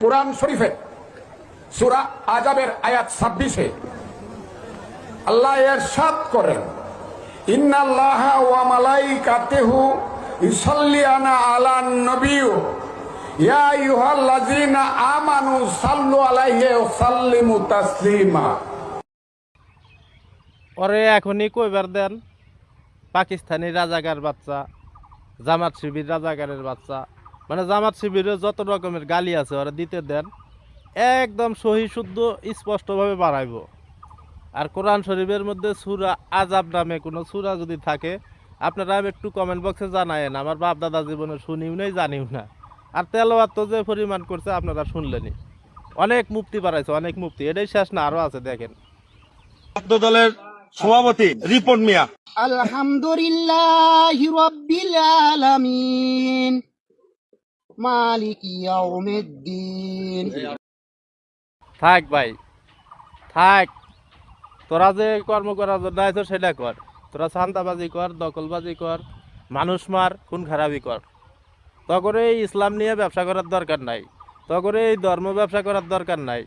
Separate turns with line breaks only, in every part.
কুরআন শরীফে সূরা আযাবের আয়াত 26-এ আল্লাহ ইরশাদ করেন, ইন্নাল্লাহা ওয়া মালাইকাতুহু ইউসাল্লিনা আলান নবিয়্যি ইয়া আইয়ুহাল্লাযীনা আমানু সাল্লু আলাইহি ওয়া সাল্লিমু তাসলিমা।
ওরে এখনই কইবার দেন, পাকিস্তানি রাজাকার বাচ্চা, জামাত শিবির রাজাকারের বাচ্চা, মানে জামাত শিবিরের যত রকমের গালি আছে ওরা দিতে দেন, একদম সহি শুদ্ধ স্পষ্টভাবে বাড়াইব। আর কোরআন শরীফের মধ্যে সূরা আযাব নামে কোনো সূরা যদি থাকে আপনারা একটু কমেন্ট বক্সে জানায়েন, আমার বাপ দাদা জীবনে শুনিও নাই জানিও না। আর তেলাওয়াত তো যে পরিমাণ করছে আপনারা শুনলেনই, অনেক মুফতি বাড়াইছে, অনেক মুফতি, এটাই শেষ না, আরো আছে দেখেন।
ছাত্র দলের সভাপতি রিপন মিয়া।
আলহামদুলিল্লাহি রাব্বিল আলামিন মালিকি ইয়াউমিদ্দিন।
থাক ভাই থাক, তোরা যে কর্ম করার জন্য আইছো সেটা কর। তোরা চাঁদাবাজি কর, দখলবাজি কর, মানুষ মার, খুন খারাপি কর। তগরে এই ইসলাম নিয়ে ব্যবসা করার দরকার নাই, তগরে এই ধর্ম ব্যবসা করার দরকার নাই।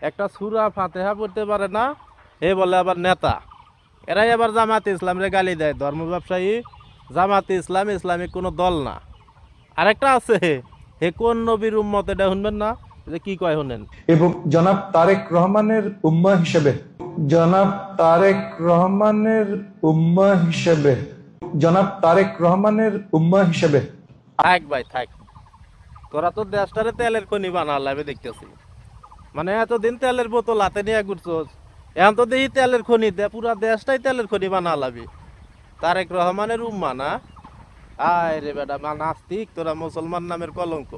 একটা সূরা ফাতিহা পড়তে পারে না এ বলে আবার নেতা। এরাই আবার জামাতে ইসলামরে গালি দেয়, ধর্ম ব্যবসায়ী জামাতে ইসলাম ইসলামিক কোনো দল না। আরেকটা আছে, হে কোন নবীর উম্মত, এটা শুনবেন না, যে কি কয় শুনেন।
এবং জনাব তারেক রহমানের উম্মাহ হিসেবে, জনাব তারেক রহমানের উম্মাহ হিসেবে, জনাব তারেক রহমানের উম্মাহ হিসেবে।
থাক ভাই থাক, তোরা তো দেশটারে তেলের খনি বানালাবে দেখতেছি। মানে এতদিন তেলের বোতল হাতে নিয়ে ঘুরছোস, এখন তো দেখি তেলের খনি দে, পুরা দেশটাই তেলের খনি বানালাবি। তারেক রহমানের উম্মা না? আয় রে বেটা, নাস্তিক তোরা, মুসলমান নামের কলঙ্ক।